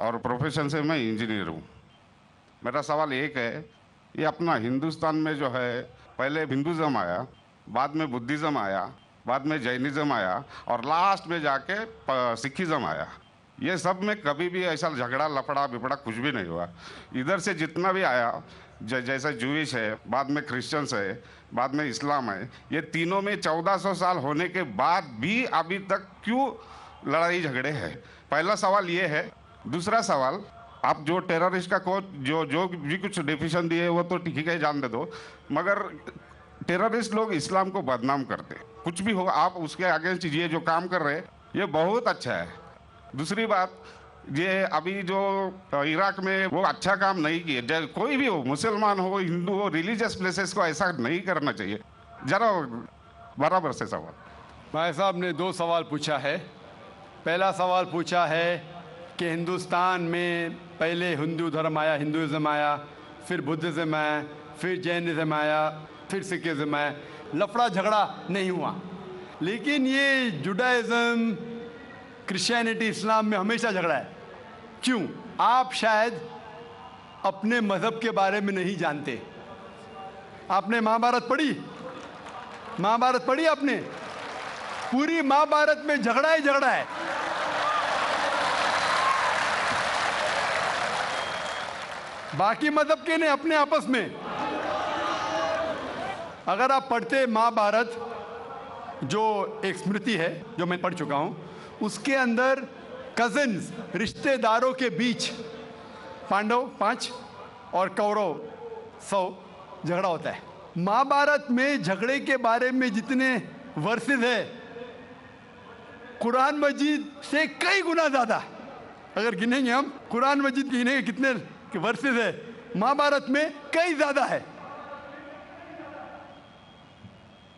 और प्रोफेशन से मैं इंजीनियर हूँ। मेरा सवाल एक है, ये अपना हिंदुस्तान में जो है, पहले हिंदुज़म आया, बाद में बुद्धिज़्म आया, बाद में जैनिज़्म आया और लास्ट में जाके सिखिज़्म आया। ये सब में कभी भी ऐसा झगड़ा लफड़ा बिपड़ा कुछ भी नहीं हुआ। इधर से जितना भी आया, जैसे जूइश है, बाद में क्रिश्चियंस है, बाद में इस्लाम है, ये तीनों में 1400 साल होने के बाद भी अभी तक क्यों लड़ाई झगड़े हैं? पहला सवाल ये है। दूसरा सवाल, आप जो टेररिस्ट का को जो भी कुछ डिफिनेशन दिए वो तो ठीक है, जान दे दो, मगर टेररिस्ट लोग इस्लाम को बदनाम करते। कुछ भी हो, आप उसके अगेंस्ट ये जो काम कर रहे हैं ये बहुत अच्छा है। दूसरी बात, ये अभी जो इराक में वो अच्छा काम नहीं किए, कोई भी हो, मुसलमान हो, हिंदू हो, रिलीजियस प्लेसेस को ऐसा नहीं करना चाहिए। जरा बराबर से सवाल। भाई साहब ने 2 सवाल पूछा है। पहला सवाल पूछा है कि हिंदुस्तान में पहले हिंदू धर्म आया, हिंदुइज्म आया, फिर बुद्धिज़्म आया, फिर जैनिज़्म आया, फिर सिखिज़्म आया, लफड़ा झगड़ा नहीं हुआ। लेकिन ये जुडाइज़म, क्रिश्चियनिटी, इस्लाम में हमेशा झगड़ा है। क्यों? आप शायद अपने मज़हब के बारे में नहीं जानते। आपने महाभारत पढ़ी? महाभारत पढ़ी आपने? पूरी महाभारत में झगड़ा ही झगड़ा है। बाकी मज़हब के नहीं, अपने आपस में। अगर आप पढ़ते महाभारत, जो एक स्मृति है जो मैं पढ़ चुका हूं, उसके अंदर कजिन्स, रिश्तेदारों के बीच पांडव 5 और कौरव 100 झगड़ा होता है। महाभारत में झगड़े के बारे में जितने वर्सेस है, कुरान मजीद से कई गुना ज़्यादा। अगर गिनेंगे हम, कुरान मजीद गिनेंगे कितने वर्सेस है, महाभारत में कई ज़्यादा है।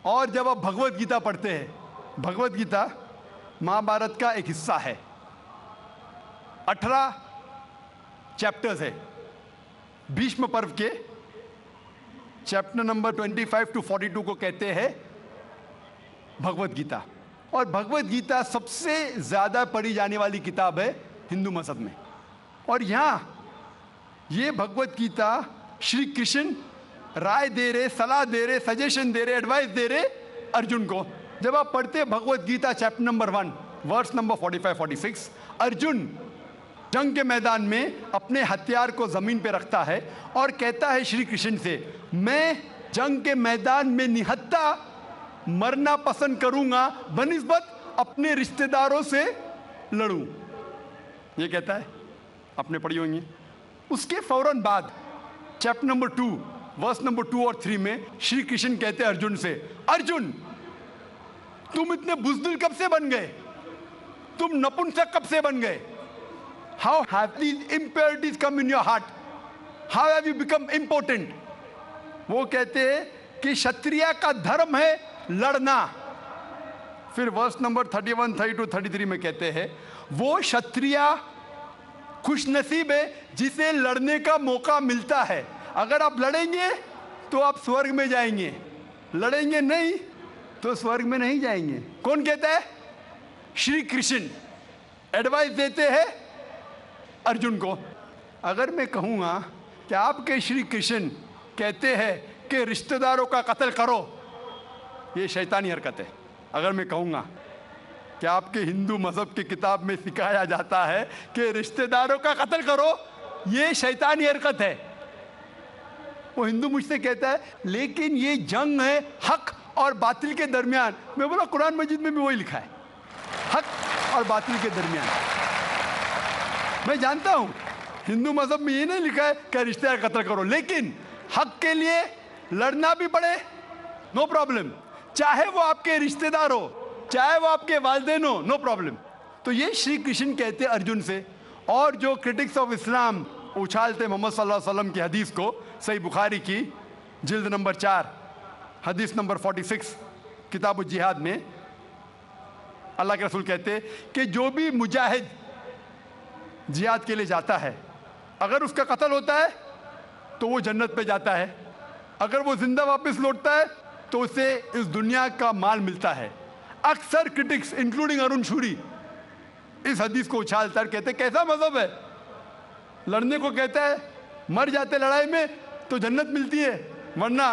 और जब आप भगवत गीता पढ़ते हैं, भगवत गीता महाभारत का एक हिस्सा है। 18 चैप्टर्स है। भीष्म पर्व के चैप्टर नंबर 25 to 42 को कहते हैं भगवत गीता। और भगवत गीता सबसे ज़्यादा पढ़ी जाने वाली किताब है हिंदू मज़हब में। और यहाँ ये भगवत गीता श्री कृष्ण राय दे रहे, सलाह दे रहे, सजेशन दे रहे, एडवाइस दे रहे अर्जुन को। जब आप पढ़ते Bhagavad Gita chapter number 1 verse number 45-46, Arjun जंग के मैदान में अपने हथियार को जमीन पे रखता है और कहता है श्री कृष्ण से, मैं जंग के मैदान में निहत्था मरना पसंद करूंगा बनिस्बत अपने रिश्तेदारों से लड़ूं। ये कहता है, आपने पढ़ी होंगी। उसके फौरन बाद चैप्टर नंबर 2 वर्स नंबर 2 और 3 में श्री कृष्ण कहते हैं अर्जुन से, अर्जुन तुम इतने बुज़दिल कब से बन गए? तुम नपुंसक कब से बन गए? How have these impurities come in your heart? How have you become impotent? वो कहते हैं कि क्षत्रिय का धर्म है लड़ना। फिर वर्स नंबर 31, 32, 33 में कहते हैं, वो क्षत्रिय खुशनसीब है जिसे लड़ने का मौका मिलता है। अगर आप लड़ेंगे तो आप स्वर्ग में जाएंगे, लड़ेंगे नहीं तो स्वर्ग में नहीं जाएंगे। कौन कहता है? श्री कृष्ण एडवाइस देते हैं अर्जुन को। अगर मैं कहूँगा कि आपके श्री कृष्ण कहते हैं कि रिश्तेदारों का कत्ल करो, ये शैतानी हरकत है। अगर मैं कहूँगा कि आपके हिंदू मज़हब की किताब में सिखाया जाता है कि रिश्तेदारों का कत्ल करो, ये शैतानी हरकत है। वो हिंदू मुझसे कहता है लेकिन ये जंग है हक और बातिल के दरमियान। मैं बोला कुरान मजीद में भी वही लिखा है, हक और बातिल के दरमियान। मैं जानता हूं हिंदू मज़हब में ये नहीं लिखा है कि रिश्तेदार कत्ल करो, लेकिन हक के लिए लड़ना भी पड़े, नो प्रॉब्लम। चाहे वो आपके रिश्तेदार हो, चाहे वो आपके वालिदैन हो, नो प्रॉब्लम। तो ये श्री कृष्ण कहते अर्जुन से। और जो क्रिटिक्स ऑफ इस्लाम उछालते मोहम्मद सल्लल्लाहु अलैहि वसल्लम की हदीस को, सही बुखारी की जिल्द नंबर 4 हदीस नंबर 46 किताब जिहाद में अल्लाह के रसूल कहते कि जो भी मुजाहिद जिहाद के लिए जाता है, अगर उसका कत्ल होता है तो वो जन्नत पे जाता है, अगर वो जिंदा वापस लौटता है तो उसे इस दुनिया का माल मिलता है। अक्सर क्रिटिक्स इंक्लूडिंग अरुण शूरी इस हदीस को उछालकर कहते कैसा मजहब है लड़ने को कहता है, मर जाते लड़ाई में तो जन्नत मिलती है, वरना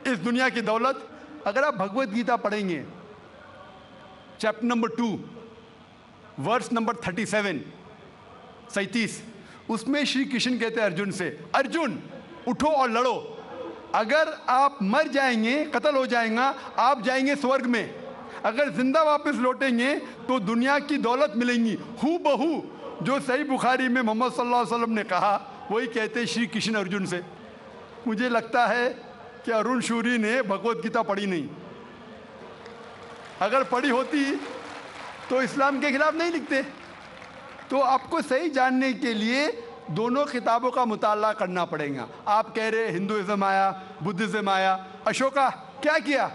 इस दुनिया की दौलत। अगर आप भगवत गीता पढ़ेंगे चैप्टर नंबर 2 वर्स नंबर 37, उसमें श्री कृष्ण कहते हैं अर्जुन से, अर्जुन उठो और लड़ो। अगर आप मर जाएंगे, कत्ल हो जाएगा, आप जाएंगे स्वर्ग में। अगर जिंदा वापस लौटेंगे तो दुनिया की दौलत मिलेंगी। हू बहू जो सही बुखारी में मोहम्मद सल्लल्लाहु अलैहि वसल्लम ने कहा, वही कहते श्री कृष्ण अर्जुन से। मुझे लगता है कि अरुण शूरी ने भगवत गीता पढ़ी नहीं। अगर पढ़ी होती तो इस्लाम के खिलाफ नहीं लिखते। तो आपको सही जानने के लिए दोनों किताबों का मुताला करना पड़ेगा। आप कह रहे हिंदुइज्म आया, बुद्धिज्म आया। अशोका क्या किया?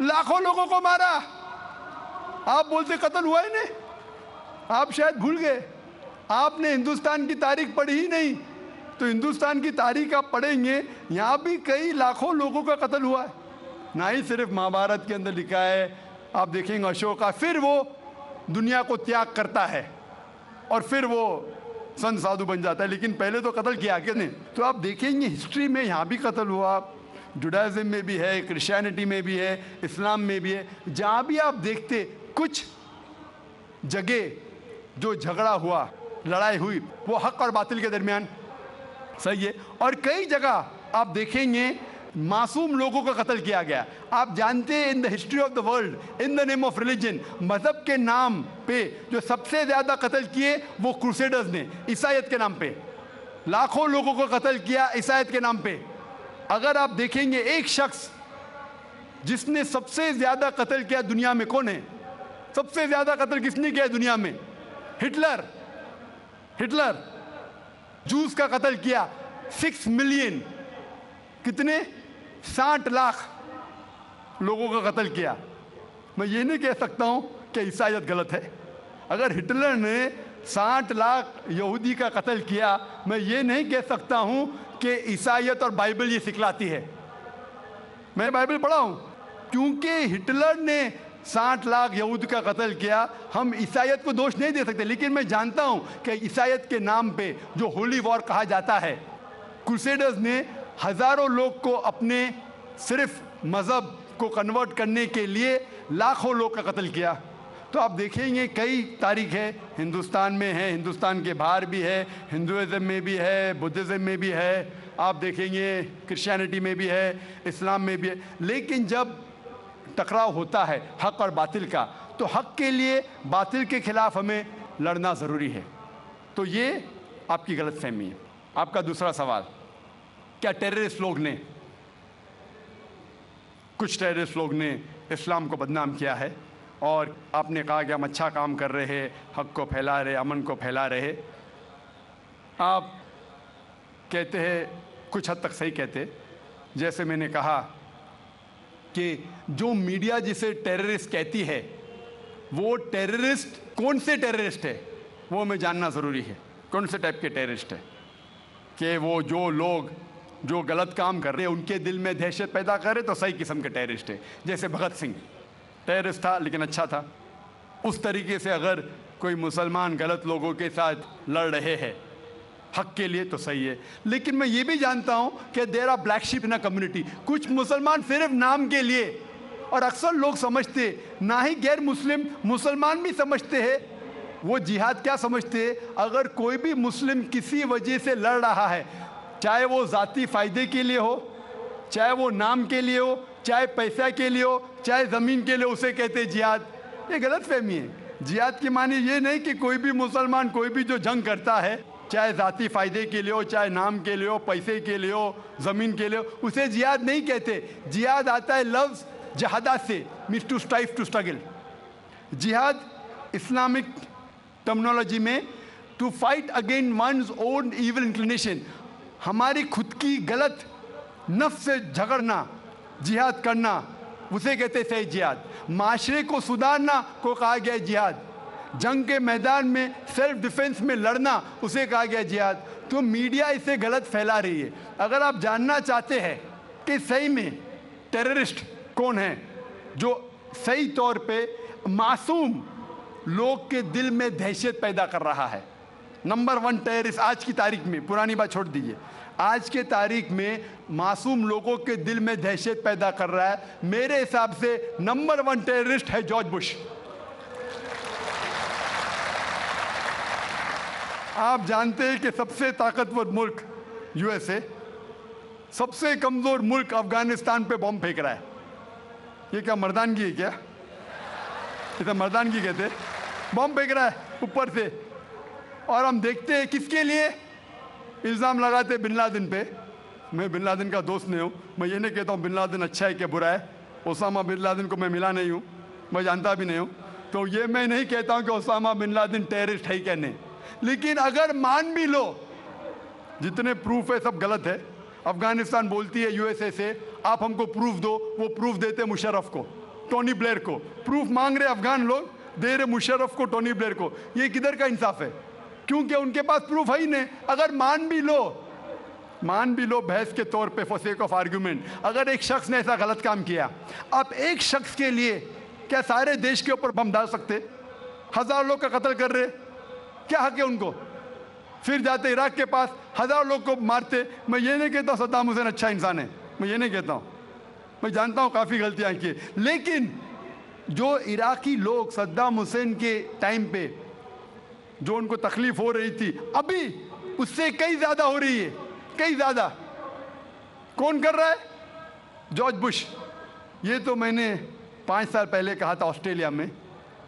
लाखों लोगों को मारा। आप बोलते कत्ल हुआ ही नहीं। आप शायद भूल गए, आपने हिंदुस्तान की तारीख पढ़ी ही नहीं। तो हिंदुस्तान की तारीख आप पढ़ेंगे, यहाँ भी कई लाखों लोगों का कत्ल हुआ है। ना ही सिर्फ महाभारत के अंदर लिखा है। आप देखेंगे अशोका फिर वो दुनिया को त्याग करता है और फिर वो संत साधु बन जाता है, लेकिन पहले तो कत्ल किया किसने? तो आप देखेंगे हिस्ट्री में यहाँ भी कत्ल हुआ, जुडाइज्म में भी है, क्रिश्चियनिटी में भी है, इस्लाम में भी है। जहाँ भी आप देखते कुछ जगह जो झगड़ा हुआ, लड़ाई हुई, वो हक और बातिल के दरमियान, सही है। और कई जगह आप देखेंगे मासूम लोगों का कत्ल किया गया। आप जानते हैं in the history of the world, in the name of religion, मजहब के नाम पे जो सबसे ज्यादा कत्ल किए वो क्रूसेडर्स ने, ईसाईयत के नाम पे लाखों लोगों को कत्ल किया, ईसाईयत के नाम पे। अगर आप देखेंगे एक शख्स जिसने सबसे ज्यादा कत्ल किया दुनिया में, कौन है? सबसे ज्यादा कत्ल किसने किया दुनिया में? हिटलर। हिटलर जूस का कत्ल किया, 6 मिलियन, कितने? 60 लाख लोगों का कत्ल किया। मैं ये नहीं कह सकता हूं कि ईसाईयत गलत है। अगर हिटलर ने 60 लाख यहूदी का कत्ल किया, मैं ये नहीं कह सकता हूं कि ईसाईयत और बाइबल ये सिखलाती है। मैं बाइबल पढ़ा हूं, क्योंकि हिटलर ने 60 लाख यहूद का कत्ल किया। हम ईसाईयत को दोष नहीं दे सकते, लेकिन मैं जानता हूं कि ईसाईयत के नाम पे जो होली वॉर कहा जाता है, क्रूसेडर्स ने हजारों लोग को अपने सिर्फ मजहब को कन्वर्ट करने के लिए लाखों लोग का कत्ल किया। तो आप देखेंगे कई तारीख है, हिंदुस्तान में है, हिंदुस्तान के बाहर भी है, हिंदुइज्म में भी है, बुद्धिज्म में भी है, आप देखेंगे क्रिश्चियनिटी में भी है, इस्लाम में भी है। लेकिन जब टकराव होता है हक और बातिल का, तो हक के लिए बातिल के खिलाफ हमें लड़ना ज़रूरी है। तो ये आपकी गलतफहमी है। आपका दूसरा सवाल, क्या टेररिस्ट लोग ने, कुछ टेररिस्ट लोग ने इस्लाम को बदनाम किया है, और आपने कहा कि हम अच्छा काम कर रहे हैं, हक को फैला रहे, अमन को फैला रहे। आप कहते हैं, कुछ हद तक सही कहते, जैसे मैंने कहा कि जो मीडिया जिसे टेररिस्ट कहती है, वो टेररिस्ट कौन से टेररिस्ट है वो हमें जानना ज़रूरी है। कौन से टाइप के टेररिस्ट है, कि वो जो लोग जो गलत काम कर रहे हैं उनके दिल में दहशत पैदा करे तो सही किस्म के टेररिस्ट है। जैसे भगत सिंह टेररिस्ट था लेकिन अच्छा था, उस तरीके से अगर कोई मुसलमान गलत लोगों के साथ लड़ रहे हैं हक के लिए तो सही है। लेकिन मैं ये भी जानता हूँ कि there are black sheep in a community. कुछ मुसलमान सिर्फ नाम के लिए, और अक्सर लोग समझते, ना ही गैर मुस्लिम, मुसलमान भी समझते हैं, वो जिहाद क्या समझते हैं? अगर कोई भी मुस्लिम किसी वजह से लड़ रहा है, चाहे वो ज़ाती फ़ायदे के लिए हो, चाहे वो नाम के लिए हो, चाहे पैसा के लिए हो, चाहे ज़मीन के लिए, उसे कहते हैं जिहाद। ये गलत फहमी है। जिहाद की मानी ये नहीं कि कोई भी मुसलमान कोई भी जो जंग करता है, चाहे ज़ाती फ़ायदे के लिए हो, चाहे नाम के लिए हो, पैसे के लिए हो, ज़मीन के लिए हो, उसे जिहाद नहीं कहते। जिहाद आता है लफ्ज़ जहादा से, means to strive, to struggle. जिहाद इस्लामिक टर्मिनोलॉजी में to fight against one's own evil inclination, हमारी खुद की गलत नफ्स से झगड़ना, जिहाद करना, उसे कहते हैं सही जिहाद। माशरे को सुधारना को कहा गया जिहाद। जंग के मैदान में सेल्फ डिफेंस में लड़ना, उसे कहा गया जिहाद। तो मीडिया इसे गलत फैला रही है। अगर आप जानना चाहते हैं कि सही में टेररिस्ट कौन है जो सही तौर पे मासूम लोग के दिल में दहशत पैदा कर रहा है, नंबर 1 टेररिस्ट आज की तारीख में, पुरानी बात छोड़ दीजिए, आज के तारीख में मासूम लोगों के दिल में दहशत पैदा कर रहा है, मेरे हिसाब से नंबर 1 टेररिस्ट है जॉर्ज बुश। आप जानते हैं कि सबसे ताकतवर मुल्क यूएसए, सबसे कमजोर मुल्क अफगानिस्तान पे बम फेंक रहा है। ये क्या मर्दानगी है क्या? ये तो मर्दानगी कहते, बम फेंक रहा है ऊपर से। और हम देखते हैं किसके लिए इल्ज़ाम लगाते बिन लादेन पे। मैं बिन लादेन का दोस्त नहीं हूँ, मैं ये नहीं कहता हूँ बिन लादेन अच्छा है कि बुरा है। ओसामा बिन लादेन को मैं मिला नहीं हूँ, मैं जानता भी नहीं हूँ, तो ये मैं नहीं कहता हूँ कि ओसामा बिन लादेन टेररिस्ट है क्या नहीं। लेकिन अगर मान भी लो, जितने प्रूफ है सब गलत है। अफगानिस्तान बोलती है यूएसए से आप हमको प्रूफ दो, वो प्रूफ देते मुशर्रफ को, टोनी ब्लेयर को। प्रूफ मांग रहे अफगान लोग, दे रहे मुशर्रफ को, टोनी ब्लेयर को। ये किधर का इंसाफ है? क्योंकि उनके पास प्रूफ है ही नहीं। अगर मान भी लो बहस के तौर पे, फॉर सेक ऑफ आर्ग्यूमेंट, अगर एक शख्स ने ऐसा गलत काम किया, आप एक शख्स के लिए क्या सारे देश के ऊपर बम डाल सकते? 1000 लोग का कत्ल कर रहे, क्या हक है उनको? फिर जाते इराक के पास 1000 लोग को मारते। मैं ये नहीं कहता सद्दाम हुसैन अच्छा इंसान है, मैं ये नहीं कहता हूँ, मैं जानता हूँ काफ़ी गलतियाँ की, लेकिन जो इराकी लोग सद्दाम हुसैन के टाइम पे जो उनको तकलीफ हो रही थी, अभी उससे कई ज़्यादा हो रही है, कई ज़्यादा। कौन कर रहा है? George Bush. ये तो मैंने 5 साल पहले कहा था ऑस्ट्रेलिया में,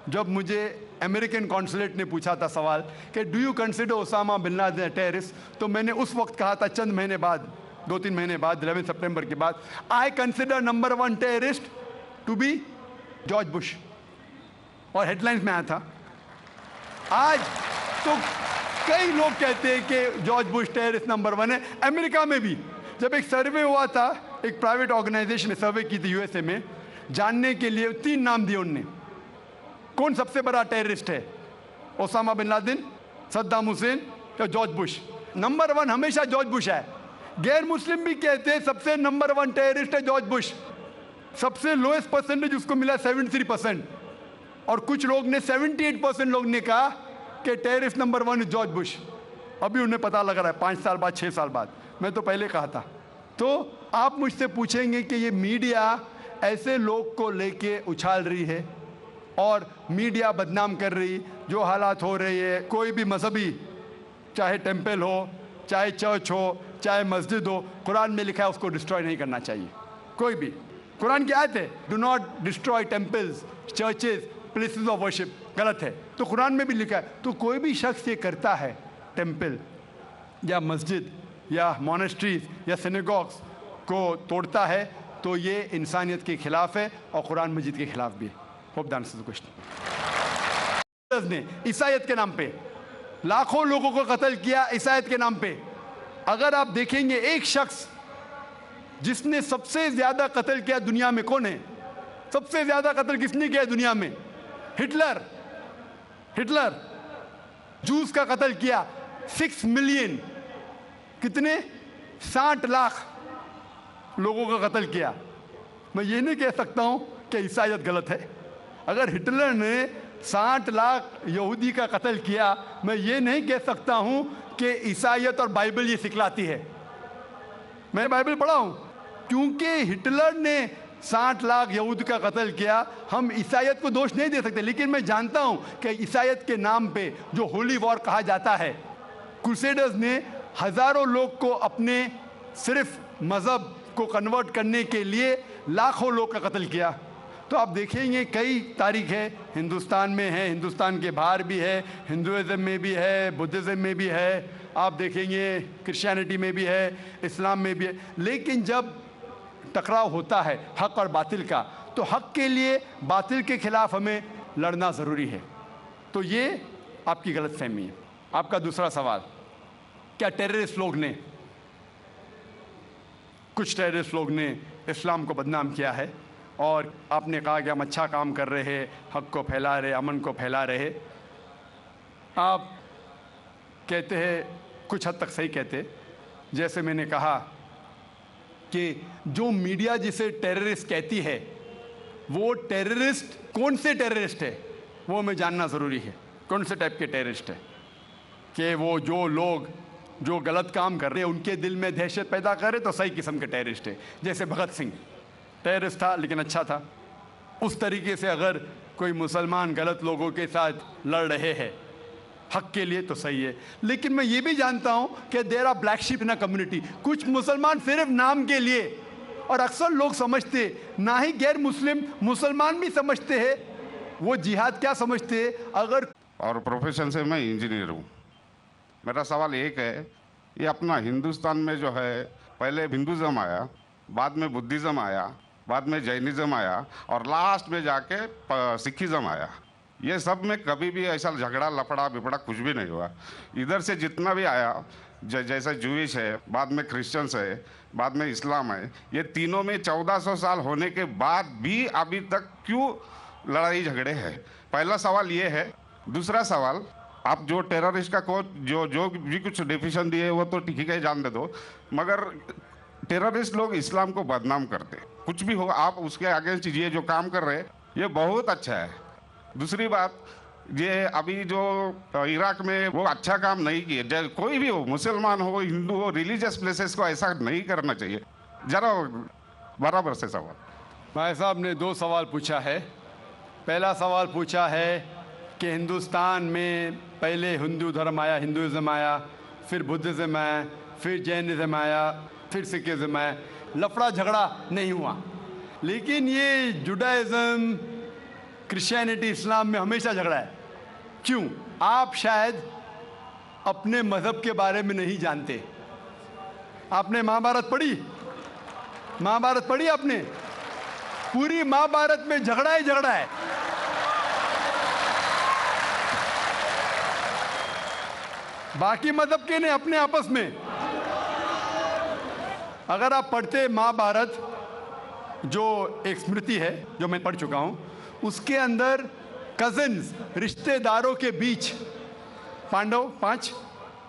जब मुझे अमेरिकन कॉन्सुलेट ने पूछा था सवाल कि do you consider Osama bin Laden terrorist, तो मैंने उस वक्त कहा था, चंद महीने बाद, 2-3 महीने बाद, 11 सितंबर के बाद, I consider number 1 terrorist to be George Bush, और हेडलाइंस में आया था। आज तो कई लोग कहते हैं कि जॉर्ज बुश टेररिस्ट नंबर 1 है। अमेरिका में भी जब एक सर्वे हुआ था, एक प्राइवेट ऑर्गेनाइजेशन ने सर्वे की थी यूएसए में, जानने के लिए 3 नाम दिए उनने, कौन सबसे बड़ा टेररिस्ट है, Osama bin Laden, Saddam Hussein या जॉर्ज बुश। नंबर 1 हमेशा जॉर्ज बुश है। गैर मुस्लिम भी कहते हैं सबसे नंबर 1 टेररिस्ट है जॉर्ज बुश। सबसे लोएस्ट परसेंटेज उसको मिला 73%, और कुछ लोग ने 78% लोग ने कहा कि terrorist number 1 is George Bush. अभी उन्हें पता लग रहा है 5 साल बाद, 6 साल बाद, मैं तो पहले कहा था। तो आप मुझसे पूछेंगे कि ये मीडिया ऐसे लोग को लेके उछाल रही है और मीडिया बदनाम कर रही, जो हालात हो रही है, कोई भी मजहबी, चाहे टेम्पल हो, चाहे चर्च हो, चाहे मस्जिद हो, कुरान में लिखा है उसको डिस्ट्रॉय नहीं करना चाहिए। कोई भी, कुरान की आयत है, do not destroy temples, churches, places of worship, गलत है, तो कुरान में भी लिखा है। तो कोई भी शख्स ये करता है, टेम्पल या मस्जिद या मोनेस्ट्रीज या सिनेगॉग्स को तोड़ता है, तो ये इंसानियत के खिलाफ है और कुरान मजीद के खिलाफ भी है। Hope that answers the question. ने ईसाईयत के नाम पे लाखों लोगों को कत्ल किया, ईसाईयत के नाम पे। अगर आप देखेंगे एक शख्स जिसने सबसे ज्यादा कत्ल किया दुनिया में, कौन है? सबसे ज्यादा कत्ल किसने किया दुनिया में? हिटलर। हिटलर जूस का कत्ल किया, 6 मिलियन, कितने, 60 लाख लोगों का कत्ल किया। मैं ये नहीं कह सकता हूं कि ईसाईयत गलत है। अगर हिटलर ने 60 लाख यहूदी का कत्ल किया, मैं ये नहीं कह सकता हूं कि ईसाईयत और बाइबल ये सिखलाती है। मैं बाइबल पढ़ा हूं, क्योंकि हिटलर ने 60 लाख यहूद का कत्ल किया, हम ईसाईयत को दोष नहीं दे सकते। लेकिन मैं जानता हूं कि ईसाईयत के नाम पे जो होली वॉर कहा जाता है, क्रूसेडर्स ने हजारों लोग को अपने सिर्फ मजहब को कन्वर्ट करने के लिए लाखों लोग का कत्ल किया। तो आप देखेंगे कई तारीख है, हिंदुस्तान में है, हिंदुस्तान के बाहर भी है, हिंदुइज्म में भी है, बुद्धिज़्म में भी है, आप देखेंगे क्रिश्चियनिटी में भी है, इस्लाम में भी है। लेकिन जब टकराव होता है हक और बातिल का, तो हक के लिए बातिल के खिलाफ हमें लड़ना ज़रूरी है। तो ये आपकी गलतफहमी है। आपका दूसरा सवाल, क्या टेररिस्ट लोग ने, कुछ टेररिस्ट लोग ने इस्लाम को बदनाम किया है, और आपने कहा कि हम अच्छा काम कर रहे हैं, हक को फैला रहे, अमन को फैला रहे। आप कहते हैं, कुछ हद तक सही कहते, जैसे मैंने कहा कि जो मीडिया जिसे टेररिस्ट कहती है, वो टेररिस्ट कौन से टेररिस्ट है वो हमें जानना ज़रूरी है, कौन से टाइप के टेररिस्ट है। कि वो जो लोग जो गलत काम कर रहे हैं उनके दिल में दहशत पैदा करे तो सही किस्म के टेररिस्ट है। जैसे भगत सिंह टेररिस्ट था लेकिन अच्छा था। उस तरीके से अगर कोई मुसलमान गलत लोगों के साथ लड़ रहे हैं हक के लिए तो सही है। लेकिन मैं ये भी जानता हूं कि there are black sheep in a community. कुछ मुसलमान सिर्फ नाम के लिए, और अक्सर लोग समझते ना ही गैर मुस्लिम मुसलमान भी समझते हैं वो जिहाद क्या समझते हैं। अगर और प्रोफेशन से मैं इंजीनियर हूँ। मेरा सवाल एक है, ये अपना हिंदुस्तान में जो है पहले हिंदुज़म आया, बाद में बुद्धिज़्म आया, बाद में जैनिज़्म आया और लास्ट में जाके सिखिज़्म आया। ये सब में कभी भी ऐसा झगड़ा लफड़ा बिपड़ा कुछ भी नहीं हुआ। इधर से जितना भी आया जैसे जूइश है, बाद में क्रिश्चियंस है, बाद में इस्लाम है, ये तीनों में 1400 साल होने के बाद भी अभी तक क्यों लड़ाई झगड़े हैं? पहला सवाल ये है। दूसरा सवाल, आप जो टेररिस्ट का को जो भी कुछ डेफिनेशन दिए वो तो ठीक है, जान दे दो, मगर टेररिस्ट लोग इस्लाम को बदनाम करते। कुछ भी हो आप उसके अगेंस्ट ये जो काम कर रहे हैं ये बहुत अच्छा है। दूसरी बात, ये अभी जो इराक में वो अच्छा काम नहीं किए। कोई भी हो, मुसलमान हो, हिंदू हो, रिलीजियस प्लेसेस को ऐसा नहीं करना चाहिए। जरा बराबर से सवाल। भाई साहब ने 2 सवाल पूछा है। पहला सवाल पूछा है कि हिंदुस्तान में पहले हिंदू धर्म आया, हिंदुइज्म आया, फिर बुद्धिज़्म आया, फिर जैनिज़्म आया, फिर सिखिज़्म आया। लफड़ा झगड़ा नहीं हुआ, लेकिन ये जुडाइज़म, क्रिश्चियनिटी, इस्लाम में हमेशा झगड़ा है। क्यों? आप शायद अपने मज़हब के बारे में नहीं जानते। आपने महाभारत पढ़ी? महाभारत पढ़ी आपने? पूरी महाभारत में झगड़ा ही झगड़ा है। बाकी मज़हब के ने अपने आपस में। अगर आप पढ़ते महाभारत, जो एक स्मृति है जो मैं पढ़ चुका हूं, उसके अंदर कजिन्स, रिश्तेदारों के बीच पांडव 5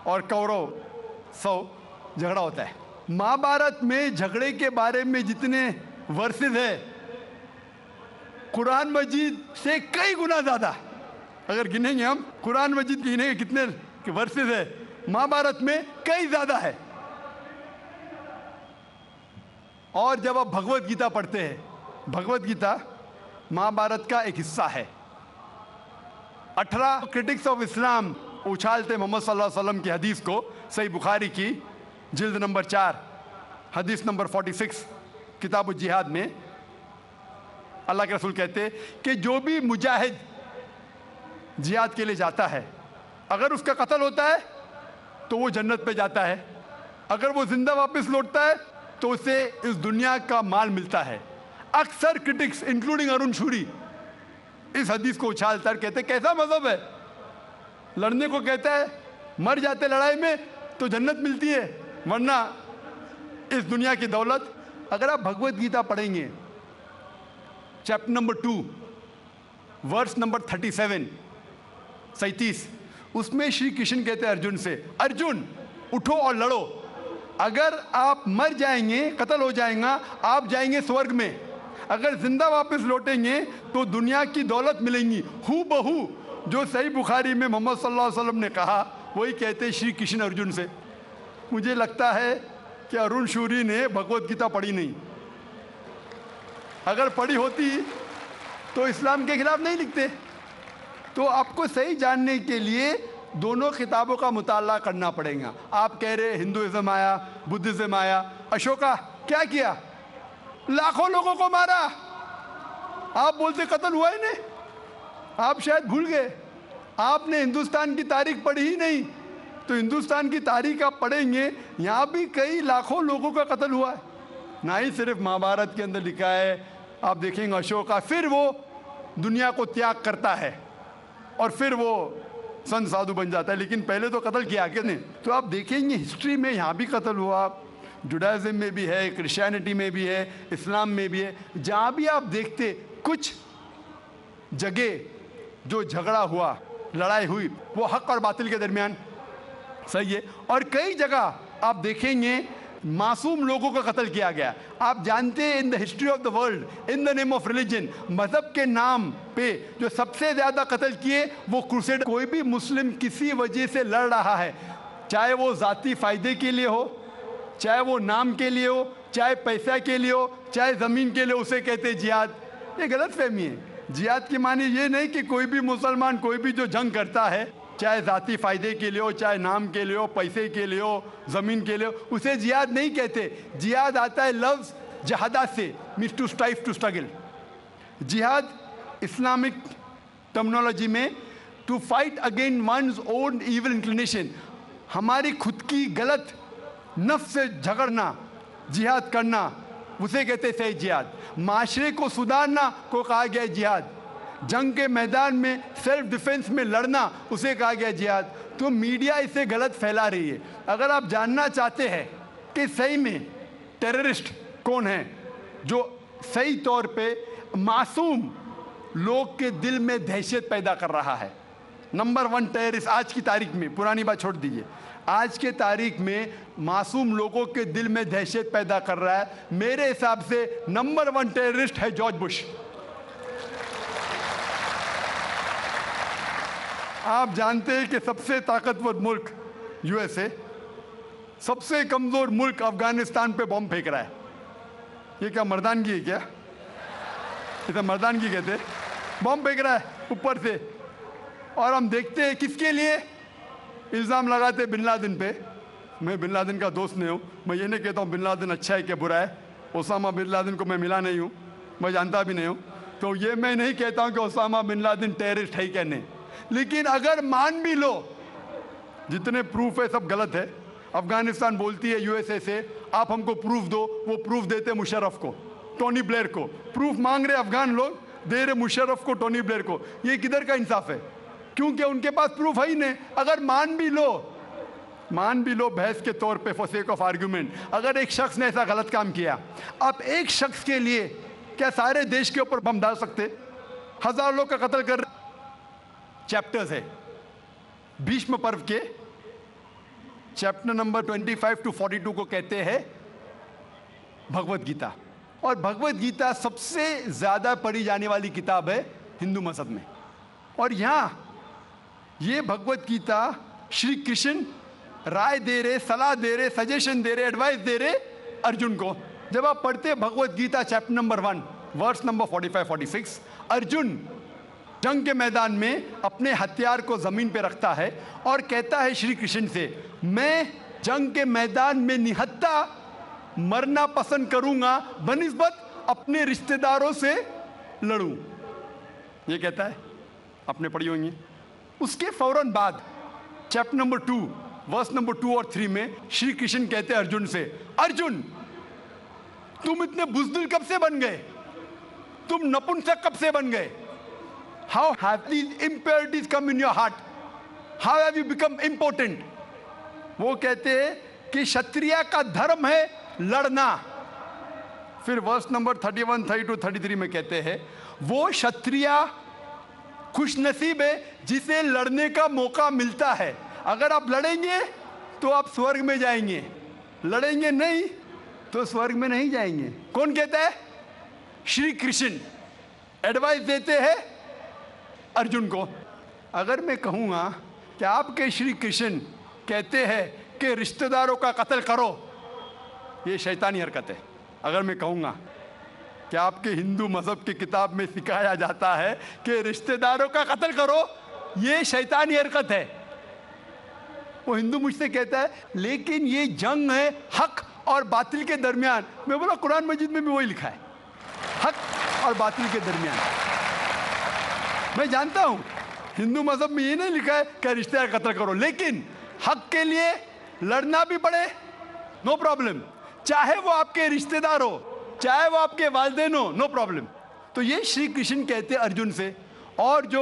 और कौरव 100 झगड़ा होता है। महाभारत में झगड़े के बारे में जितने वर्सेस है कुरान मजीद से कई गुना ज़्यादा। अगर गिनेंगे हम, कुरान मजीद गिनेंगे कितने वर्सेस है, महाभारत में कई ज़्यादा है। और जब आप भगवत गीता पढ़ते हैं, भगवत गीता महाभारत का एक हिस्सा है। 18 क्रिटिक्स ऑफ इस्लाम उछालते मोहम्मद सल्लल्लाहु अलैहि वसल्लम की हदीस को, सही बुखारी की जिल्द नंबर 4 हदीस नंबर 46 किताब जिहाद में अल्लाह के रसूल कहते कि जो भी मुजाहिद जिहाद के लिए जाता है, अगर उसका कत्ल होता है तो वो जन्नत पे जाता है, अगर वो जिंदा वापस लौटता है तो उसे इस दुनिया का माल मिलता है। अक्सर क्रिटिक्स इंक्लूडिंग अरुण शूरी इस हदीस को उछालता कहते कैसा मजहब है, लड़ने को कहता है, मर जाते लड़ाई में तो जन्नत मिलती है, वरना इस दुनिया की दौलत। अगर आप भगवत गीता पढ़ेंगे चैप्टर नंबर 2 वर्स नंबर 37, उसमें श्री कृष्ण कहते हैं अर्जुन से, अर्जुन उठो और लड़ो। अगर आप मर जाएंगे, कत्ल हो जाएगा, आप जाएंगे स्वर्ग में, अगर जिंदा वापस लौटेंगे तो दुनिया की दौलत मिलेंगी। हू बहू जो सही बुखारी में मोहम्मद सल्लल्लाहु अलैहि वसल्लम ने कहा वही कहते श्री कृष्ण अर्जुन से। मुझे लगता है कि अरुण शूरी ने भगवत गीता पढ़ी नहीं। अगर पढ़ी होती तो इस्लाम के खिलाफ नहीं लिखते। तो आपको सही जानने के लिए दोनों किताबों का मुताला करना पड़ेगा। आप कह रहे हिंदुइज्म आया, बुद्धिज्म आया, अशोका क्या किया? लाखों लोगों को मारा। आप बोलते कत्ल हुआ ही नहीं, आप शायद भूल गए, आपने हिंदुस्तान की तारीख पढ़ी ही नहीं। तो हिंदुस्तान की तारीख आप पढ़ेंगे, यहाँ भी कई लाखों लोगों का कत्ल हुआ है, ना ही सिर्फ महाभारत के अंदर लिखा है। आप देखेंगे अशोका, फिर वो दुनिया को त्याग करता है और फिर वो संत साधु बन जाता है, लेकिन पहले तो कत्ल किया किसने? तो आप देखेंगे हिस्ट्री में यहाँ भी कत्ल हुआ, जुडाइज्म में भी है, क्रिश्चियनिटी में भी है, इस्लाम में भी है। जहाँ भी आप देखते कुछ जगह जो झगड़ा हुआ, लड़ाई हुई, वो हक और बातिल के दरमियान, सही है। और कई जगह आप देखेंगे मासूम लोगों का कत्ल किया गया। आप जानते हैं in the history of the world in the name of religion, मजहब के नाम पे जो सबसे ज्यादा कत्ल किए वो क्रूसेडर। कोई भी मुस्लिम किसी वजह से लड़ रहा है, चाहे वो जाती फायदे के लिए हो, चाहे वो नाम के लिए हो, चाहे पैसा के लिए हो, चाहे जमीन के लिए, उसे कहते हैं जिहाद। ये गलत फहमी है। जिहाद की मानी ये नहीं कि कोई भी मुसलमान कोई भी जो जंग करता है, चाहे जाती फायदे के लिए हो, चाहे नाम के लिए हो, पैसे के लिए हो, जमीन के लिए हो, उसे जिहाद नहीं कहते। जिहाद आता है लफ्ज जहादा से, means to strive, to struggle. जिहाद इस्लामिक टर्मिनोलॉजी में to fight against one's own evil inclination, हमारी खुद की गलत नफ्स से झगड़ना, जिहाद करना, उसे कहते सही जिहाद। माशरे को सुधारना को कहा गया जिहाद। जंग के मैदान में सेल्फ डिफेंस में लड़ना, उसे कहा गया जिहाद। तो मीडिया इसे गलत फैला रही है। अगर आप जानना चाहते हैं कि सही में टेररिस्ट कौन है जो सही तौर पे मासूम लोग के दिल में दहशत पैदा कर रहा है, नंबर 1 टेररिस्ट आज की तारीख में, पुरानी बात छोड़ दीजिए, आज के तारीख में मासूम लोगों के दिल में दहशत पैदा कर रहा है, मेरे हिसाब से नंबर 1 टेररिस्ट है जॉर्ज बुश। आप जानते हैं कि सबसे ताकतवर मुल्क यूएसए, सबसे कमजोर मुल्क अफगानिस्तान पे बॉम्ब फेंक रहा है। ये क्या मर्दानगी है क्या? इसे मर्दानगी कहते हैं। बॉम्ब फेंक रहा है ऊपर से, और हम देखते हैं किसके लिए इल्ज़ाम लगाते बिन लादेन पे। मैं बिन लादेन का दोस्त नहीं हूँ, मैं ये नहीं कहता हूँ बिन लादेन अच्छा है क्या बुरा है। ओसामा बिन लादेन को मैं मिला नहीं हूँ, मैं जानता भी नहीं हूँ, तो ये मैं नहीं कहता हूँ कि ओसामा बिन लादेन टेररिस्ट है क्या नहीं। लेकिन अगर मान भी लो, जितने प्रूफ है सब गलत है। अफगानिस्तान बोलती है यूएसए से आप हमको प्रूफ दो, वो प्रूफ देते मुशर्रफ को, टोनी ब्लेयर को। प्रूफ मांग रहे अफगान लोग, दे रहे मुशर्रफ को, टोनी ब्लेयर को। ये किधर का इंसाफ है? क्योंकि उनके पास प्रूफ है ही नहीं। अगर मान भी लो बहस के तौर पे, फॉर सेक ऑफ आर्ग्यूमेंट, अगर एक शख्स ने ऐसा गलत काम किया, आप एक शख्स के लिए क्या सारे देश के ऊपर बम डाल सकते? हजार लोग का कत्ल कर। चैप्टर्स है भीष्म पर्व के, चैप्टर नंबर 25 to 42 को कहते हैं भगवत गीता। और भगवत गीता सबसे ज्यादा पढ़ी जाने वाली किताब है हिंदू मजहब में। और यहां ये भगवत गीता श्री कृष्ण राय दे रहे, सलाह दे रहे, सजेशन दे रहे, एडवाइस दे रहे अर्जुन को। जब आप पढ़ते Bhagavad Gita chapter number 1 verse number 45-46, Arjun जंग के मैदान में अपने हथियार को जमीन पे रखता है और कहता है श्री कृष्ण से, मैं जंग के मैदान में निहत्था मरना पसंद करूंगा बनिस्बत अपने रिश्तेदारों से लड़ूं। ये कहता है, आपने पढ़ी होंगी। उसके फौरन बाद चैप्टर नंबर 2 वर्स नंबर 2 और 3 में श्री कृष्ण कहते हैं अर्जुन से, अर्जुन तुम इतने बुज़दिल कब से बन गए? तुम नपुंसक कब से बन गए? How have these impurities come in your heart? How have you become impotent? वो कहते हैं कि क्षत्रिय का धर्म है लड़ना। फिर वर्स नंबर 31, 32, 33 में कहते हैं, वो क्षत्रिय खुशनसीब है जिसे लड़ने का मौका मिलता है। अगर आप लड़ेंगे तो आप स्वर्ग में जाएंगे, लड़ेंगे नहीं तो स्वर्ग में नहीं जाएंगे। कौन कहता है? श्री कृष्ण एडवाइस देते हैं अर्जुन को। अगर मैं कहूँगा कि आपके श्री कृष्ण कहते हैं कि रिश्तेदारों का कत्ल करो, ये शैतानी हरकत है। अगर मैं कहूँगा कि आपके हिंदू मजहब की किताब में सिखाया जाता है कि रिश्तेदारों का कत्ल करो, ये शैतानी हरकत है। वो हिंदू मुझसे कहता है लेकिन ये जंग है हक और बातिल के दरमियान। मैं बोला कुरान मजीद में भी वही लिखा है, हक और बातिल के दरमियान। मैं जानता हूं हिंदू मजहब में ये नहीं लिखा है कि रिश्तेदार कत्ल करो, लेकिन हक के लिए लड़ना भी पड़े, नो प्रॉब्लम। चाहे वो आपके रिश्तेदार हो, चाहे वो आपके वालिदैन हो, नो प्रॉब्लम। तो ये श्री कृष्ण कहते अर्जुन से। और जो